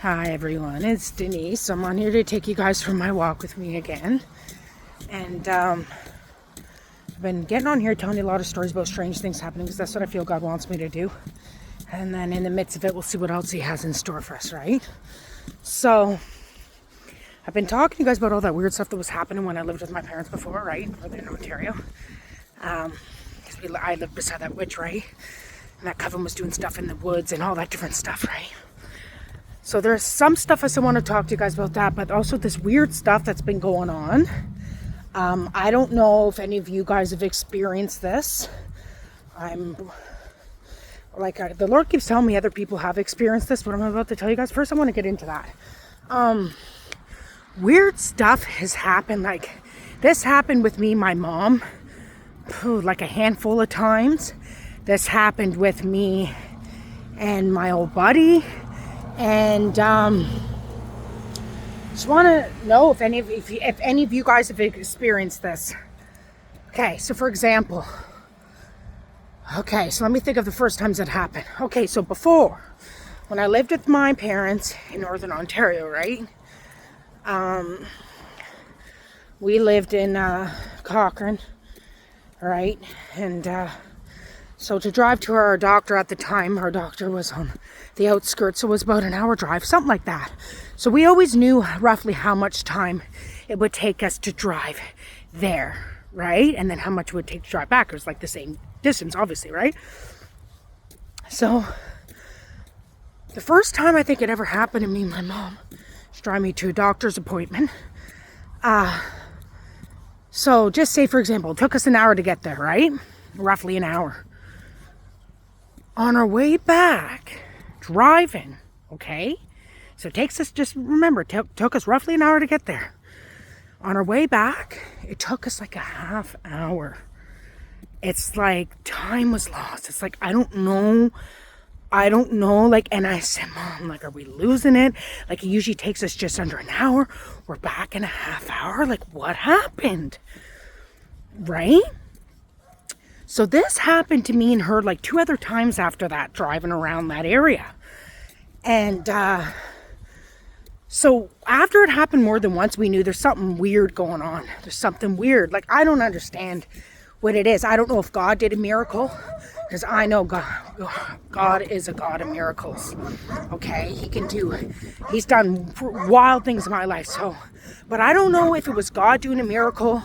Hi everyone, it's Denise. I'm on here to take you guys for my walk with me again. And I've been getting on here telling you a lot of stories about strange things happening because that's what I feel God wants me to do. And then in the midst of it, we'll see what else He has in store for us, right? So I've been talking to you guys about all that weird stuff that was happening when I lived with my parents before, right? Over in Ontario. Because I lived beside that witch, right? And that coven was doing stuff in the woods and all that different stuff, right? So there's some stuff I still want to talk to you guys about that, but also this weird stuff that's been going on. I don't know if any of you guys have experienced this. The Lord keeps telling me other people have experienced this, but I'm about to tell you guys. First, I want to get into that. Weird stuff has happened. Like, this happened with me, my mom, like a handful of times. This happened with me and my old buddy. And just want to know if any of you guys have experienced this. Okay, so for example, so let me think of the first times it happened. Okay, so before, when I lived with my parents in Northern Ontario, right? We lived in Cochrane, right? And so to drive to our doctor at the time, our doctor was on the outskirts, so it was about an hour drive, something like that. So we always knew roughly how much time it would take us to drive there, right? And then how much it would take to drive back. It was like the same distance, obviously, right? So the first time I think it ever happened to me and my mom was driving me to a doctor's appointment. So just say, for example, it took us an hour to get there, right? Roughly an hour. On our way back, driving, okay? So it takes us, just remember, it took us roughly an hour to get there. On our way back, it took us like a half hour. It's like time was lost. It's like, I don't know, like, and I said, Mom, like, are we losing it? Like, it usually takes us just under an hour. We're back in a half hour. Like, what happened? Right? So this happened to me and her like 2 other times after that, driving around that area. And so after it happened more than once, we knew there's something weird going on. There's something weird. Like, I don't understand what it is. I don't know if God did a miracle, because I know God is a God of miracles. Okay, He's done wild things in my life. So, but I don't know if it was God doing a miracle,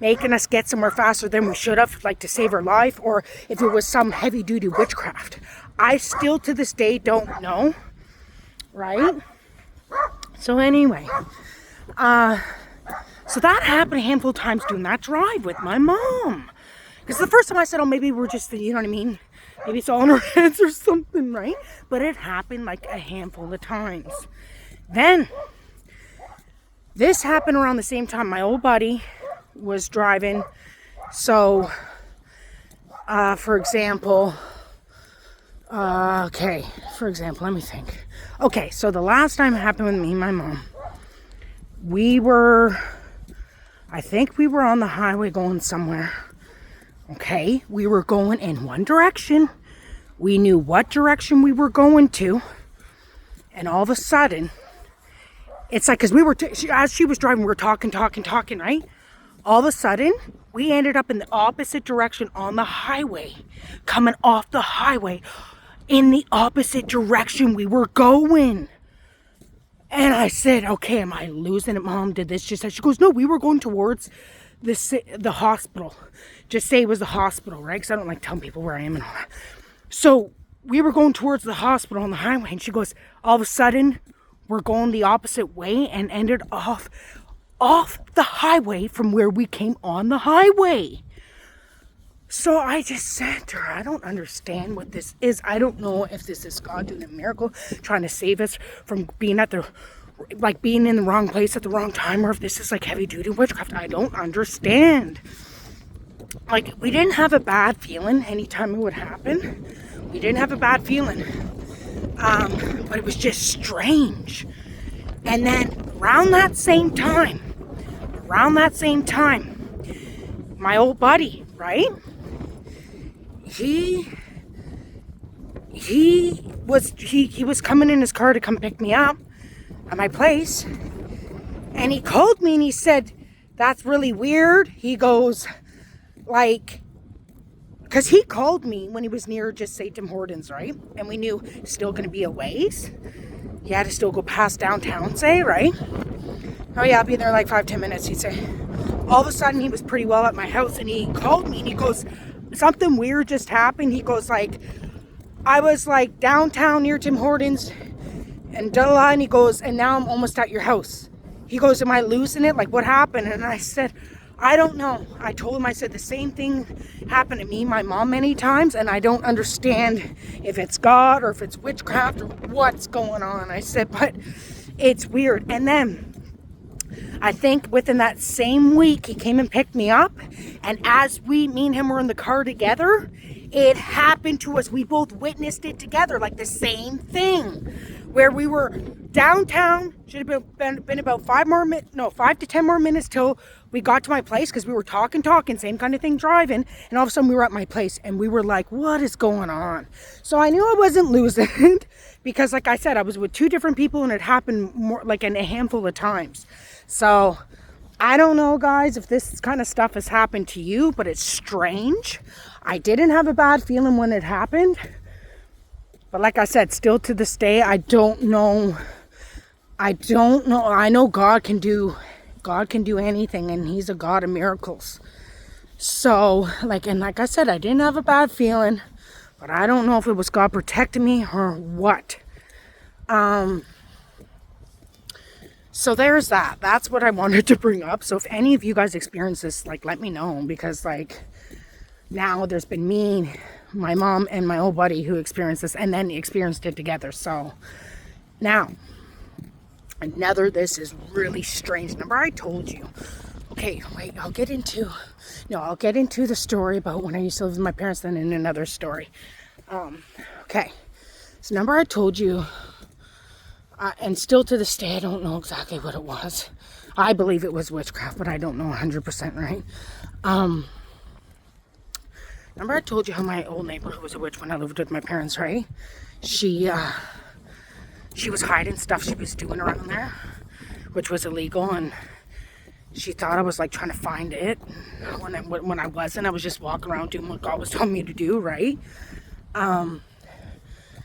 making us get somewhere faster than we should have, like to save our life, or if it was some heavy duty witchcraft. I still to this day don't know, right? So anyway, so that happened a handful of times doing that drive with my mom. Because the first time I said, oh, maybe we're just, you know what I mean? Maybe it's all in our heads or something, right? But it happened like a handful of times. Then, this happened around the same time my old buddy was driving. So, for example, let me think. Okay, so the last time it happened with me and my mom, I think we were on the highway going somewhere. Okay, we were going in one direction. We knew what direction we were going to. And all of a sudden, it's like, because as she was driving, we were talking, right? All of a sudden, we ended up in the opposite direction on the highway, coming off the highway in the opposite direction we were going. And I said, okay, am I losing it, Mom? Did this just... She goes, no, we were going towards the hospital. Just say it was the hospital, right? Because I don't like telling people where I am and all that. So we were going towards the hospital on the highway. And she goes, all of a sudden, we're going the opposite way and ended off the highway from where we came on the highway. So I just said to her, I don't understand what this is. I don't know if this is God doing a miracle, trying to save us from being being in the wrong place at the wrong time, or if this is like heavy duty witchcraft. I don't understand. Like, we didn't have a bad feeling anytime it would happen. We didn't have a bad feeling. But it was just strange. And then around that same time, my old buddy, right? He was coming in his car to come pick me up. at my place. And he called me and he said, that's really weird. He goes, like, because he called me when he was near, just say, Tim Hortons, right? And we knew it's still going to be a ways. He had to still go past downtown, say, right? Oh yeah, I'll be there in like 5-10 minutes, he'd say. All of a sudden, he was pretty well at my house, and he called me, and he goes, something weird just happened. He goes, like, I was, like, downtown near Tim Hortons, and da-da-da, and he goes, and now I'm almost at your house. He goes, am I losing it? Like, what happened? And I said, I don't know. I told him, I said, the same thing happened to me, my mom, many times, and I don't understand if it's God or if it's witchcraft or what's going on. I said, but it's weird. And then I think within that same week, he came and picked me up. And as me and him were in the car together, it happened to us. We both witnessed it together, like the same thing. Where we were downtown, should have been about 5 to 10 more minutes till we got to my place, because we were talking, same kind of thing, driving. And all of a sudden we were at my place and we were like, what is going on? So I knew I wasn't losing it because, like I said, I was with 2 different people and it happened more like in a handful of times. So I don't know, guys, if this kind of stuff has happened to you, but it's strange. I didn't have a bad feeling when it happened. But like I said, still to this day, I don't know. I know God can do anything, and he's a God of miracles. So, like I said, I didn't have a bad feeling, but I don't know if it was God protecting me or what. So there's that. That's what I wanted to bring up. So if any of you guys experience this, like, let me know, because, like, now there's been me, my mom, and my old buddy who experienced this, and then experienced it together. So now, this is really strange. Remember I told you, okay, wait, I'll get into the story about when I used to live with my parents, then in another story. Okay, so remember I told you, and still to this day, I don't know exactly what it was. I believe it was witchcraft, but I don't know 100%, right? Remember I told you how my old neighbor, who was a witch when I lived with my parents, right? She was hiding stuff she was doing around there, which was illegal, and she thought I was, like, trying to find it. When I wasn't, I was just walking around doing what God was telling me to do, right?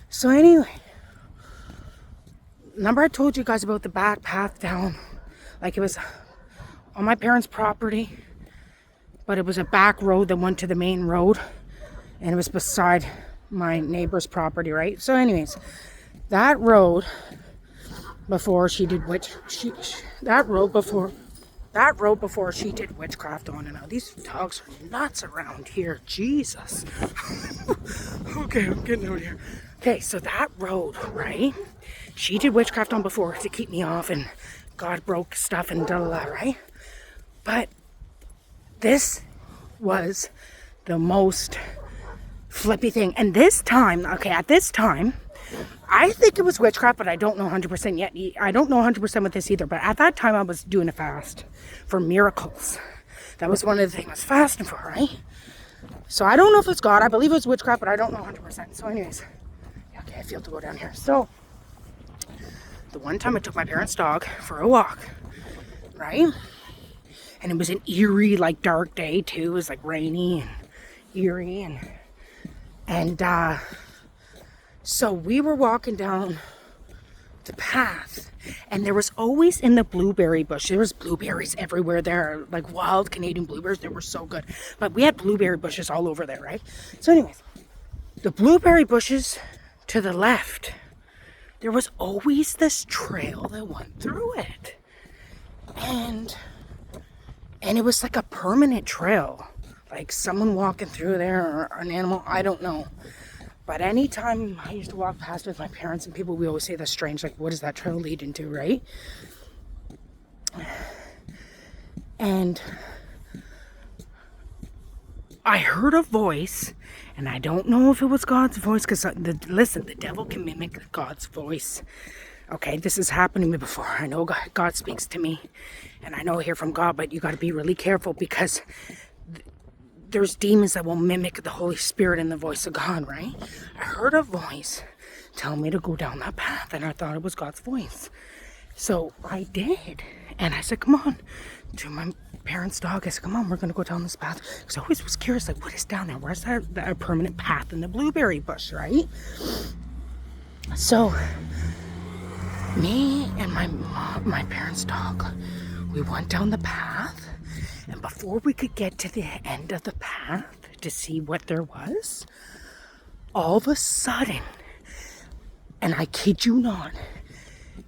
So anyway, remember I told you guys about the back path down, like it was on my parents' property, but it was a back road that went to the main road, and it was beside my neighbor's property, right? So anyways, that road before she did that road before she did witchcraft on and out. These dogs are nuts around here, Jesus. Okay, I'm getting out of here. Okay, so that road, right? She did witchcraft on before to keep me off, and God broke stuff and da-da-da, right? But this was the most flippy thing. And this time, at this time, I think it was witchcraft, but I don't know 100% yet. I don't know 100% with this either. But at that time, I was doing a fast for miracles. That was one of the things I was fasting for, right? So I don't know if it's God. I believe it was witchcraft, but I don't know 100%. So anyways, okay, I feel to go down here. So the one time I took my parents' dog for a walk, right? And it was an eerie, like, dark day too. It was like rainy and eerie, and so we were walking down the path, and there was always in the blueberry bush, there was blueberries everywhere there, like wild Canadian blueberries. They were so good, but we had blueberry bushes all over there, right? So anyways, the blueberry bushes to the left, there was always this trail that went through it, and it was like a permanent trail, like someone walking through there or an animal, I don't know. But anytime I used to walk past with my parents and people, we always say that's strange, like, what does that trail lead into, right? And I heard a voice, and I don't know if it was God's voice, because listen, the devil can mimic God's voice. Okay, this has happened to me before. I know God speaks to me, and I know I hear from God, but you got to be really careful, because there's demons that will mimic the Holy Spirit and the voice of God, right? I heard a voice tell me to go down that path, and I thought it was God's voice. So I did. And I said, come on, to my parents' dog. I said, come on, we're going to go down this path. Because I always was curious, like, what is down there? Where's that permanent path in the blueberry bush, right? So me and my parents' dog, we went down the path. And before we could get to the end of the path to see what there was, all of a sudden, and I kid you not,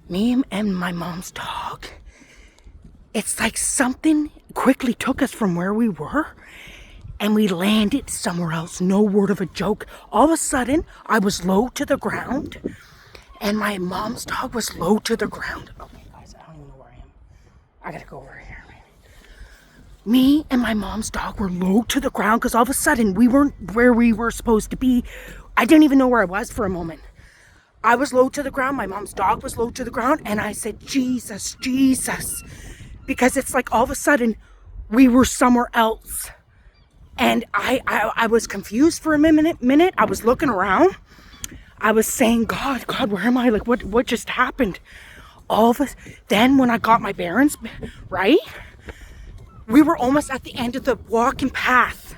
me and my mom's dog, it's like something quickly took us from where we were and we landed somewhere else. No word of a joke. All of a sudden, I was low to the ground and my mom's dog was low to the ground. Okay, guys, I don't even know where I am. I gotta go over here. Me and my mom's dog were low to the ground because all of a sudden we weren't where we were supposed to be. I didn't even know where I was for a moment. I was low to the ground. My mom's dog was low to the ground. And I said, Jesus, Jesus. Because it's like all of a sudden we were somewhere else. And I was confused for a minute. I was looking around. I was saying, God, where am I? Like, what just happened? All of us. Then when I got my bearings, right? We were almost at the end of the walking path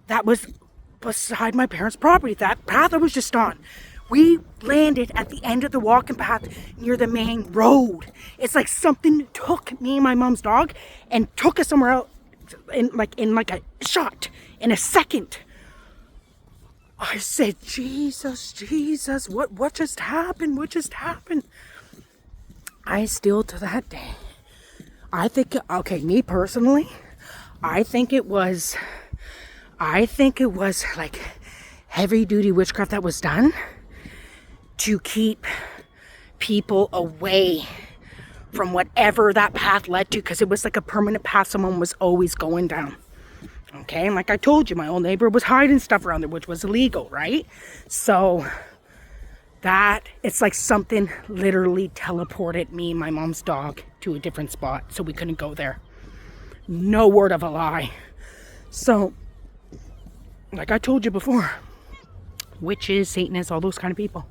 that was beside my parents' property. That path I was just on. We landed at the end of the walking path near the main road. It's like something took me and my mom's dog and took us somewhere else in like a shot, in a second. I said, Jesus, Jesus, what just happened? What just happened? I still to that day, I think, okay, me personally, I think it was like heavy duty witchcraft that was done to keep people away from whatever that path led to, because it was like a permanent path someone was always going down. Okay, and like I told you, my old neighbor was hiding stuff around there, which was illegal, right? So that, it's like something literally teleported me and my mom's dog to a different spot so we couldn't go there. No word of a lie. So, like I told you before, witches, Satanists, all those kind of people,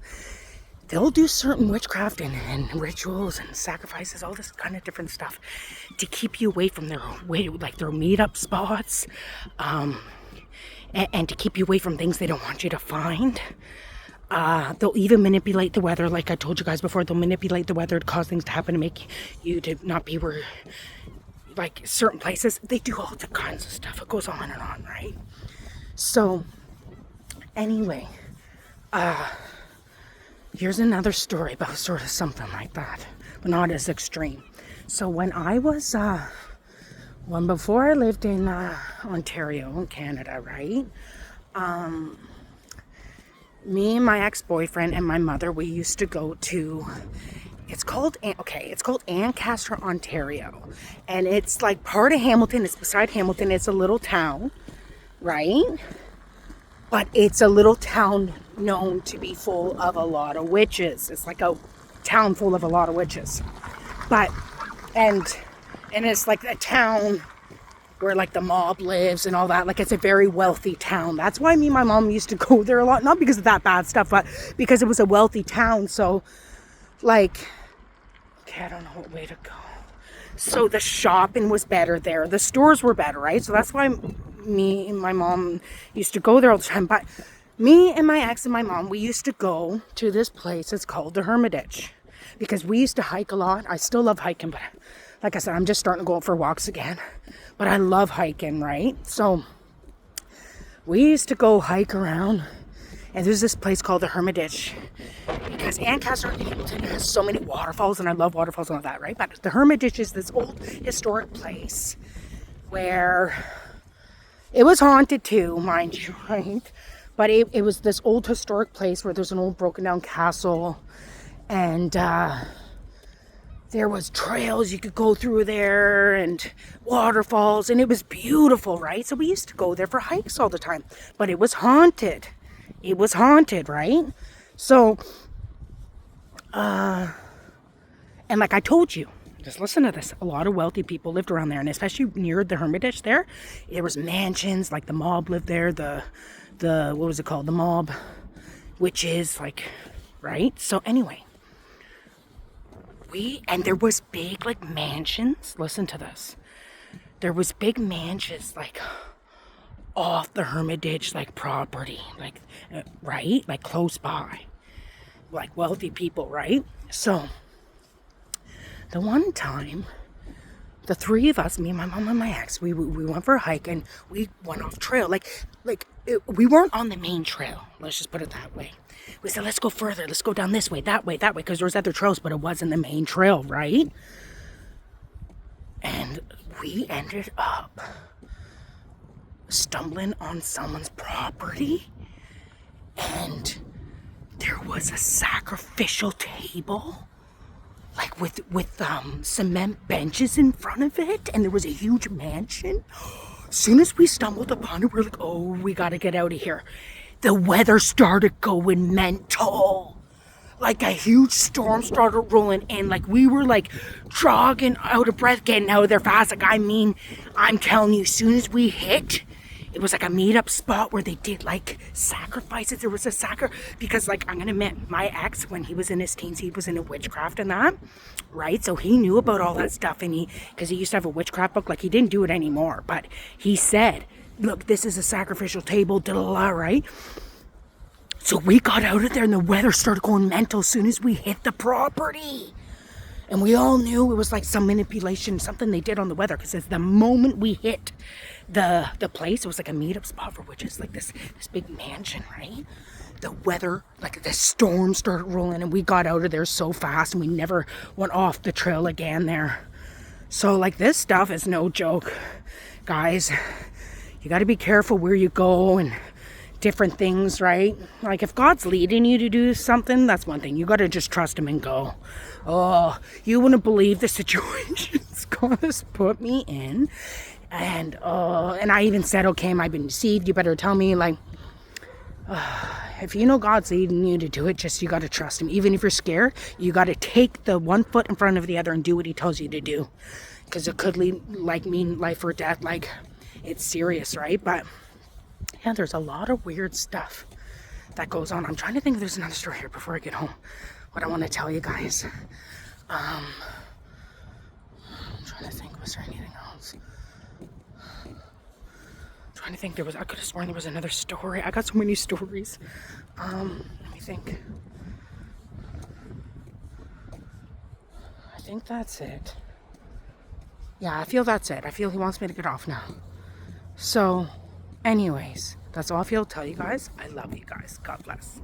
they'll do certain witchcraft and rituals and sacrifices, all this kind of different stuff to keep you away from their meetup spots, and to keep you away from things they don't want you to find. They'll even manipulate the weather. Like I told you guys before, they'll manipulate the weather to cause things to happen, to make you to not be where, like, certain places. They do all the kinds of stuff. It goes on and on, right? So, anyway, here's another story about sort of something like that, but not as extreme. So when I was, before I lived in Ontario, in Canada, right? Me and my ex-boyfriend and my mother, we used to go to, it's called Ancaster, Ontario. And it's like part of Hamilton. It's beside Hamilton. It's a little town, right? But it's a little town known to be full of a lot of witches. It's like a town full of a lot of witches. But, and it's like a town where like the mob lives and all that. Like, it's a very wealthy town. That's why me and my mom used to go there a lot. Not because of that bad stuff, but because it was a wealthy town. So, like, okay, I don't know what way to go. So the shopping was better there. The stores were better, right? So that's why me and my mom used to go there all the time. But me and my ex and my mom, we used to go to this place. It's called the Hermitage. Because we used to hike a lot. I still love hiking, but like I said, I'm just starting to go out for walks again. But I love hiking, right? So we used to go hike around. And there's this place called the Hermitage. Because Ancaster and Hamilton has so many waterfalls. And I love waterfalls and all that, right? But the Hermitage is this old historic place where it was haunted too, mind you, right? But it was this old historic place where there's an old broken down castle. And there was trails you could go through there and waterfalls, and it was beautiful, right? So we used to go there for hikes all the time, but it was haunted. It was haunted, right? So, and like I told you, just listen to this, a lot of wealthy people lived around there, and especially near the Hermitage there was mansions, like the mob lived there, the what was it called? The mob witches, like, right? So anyway, and there was big, like, mansions. Listen to this. There was big mansions, like, off the Hermitage, like, property, like, right? Like, close by. Like, wealthy people, right? So, the one time, the three of us, me, my mom, and my ex, we went for a hike, and we went off trail. We weren't on the main trail. Let's just put it that way. We said, let's go further. Let's go down this way, that way, because there was other trails, but it wasn't the main trail, right? And we ended up stumbling on someone's property, and there was a sacrificial table, like with cement benches in front of it, and there was a huge mansion. As soon as we stumbled upon it, we were like, oh, we gotta get out of here. The weather started going mental. Like a huge storm started rolling in. Like we were like jogging out of breath, getting out of there fast. Like, I mean, I'm telling you, as soon as we hit, it was like a meet-up spot where they did like sacrifices. There was a because like, I'm gonna admit, my ex, when he was in his teens, he was into witchcraft and that, right? So he knew about all that stuff, and because he used to have a witchcraft book. Like, he didn't do it anymore, but he said, look, this is a sacrificial table, right? So we got out of there, and the weather started going mental as soon as we hit the property. And we all knew it was like some manipulation, something they did on the weather, because the moment we hit the place, it was like a meetup spot for witches, like this big mansion, right? The weather, like the storm started rolling, and we got out of there so fast, and we never went off the trail again there. So like, this stuff is no joke, guys. You got to be careful where you go and different things, right? Like, if God's leading you to do something, that's one thing. You got to just trust him and go. Oh, you wouldn't believe the situations God has put me in. And I even said, okay, I've been deceived. You better tell me, like, if you know God's leading you to do it, just, you got to trust him. Even if you're scared, you got to take the one foot in front of the other and do what he tells you to do. Because it could mean life or death. Like, it's serious, right? But yeah, there's a lot of weird stuff that goes on. I'm trying to think if there's another story here before I get home, what I want to tell you guys. I'm trying to think, was there anything else? I'm trying to think, I could have sworn there was another story. I got so many stories. Let me think. I think that's it. Yeah, I feel that's it. I feel he wants me to get off now. So, anyways, that's all I feel to tell you guys. I love you guys. God bless.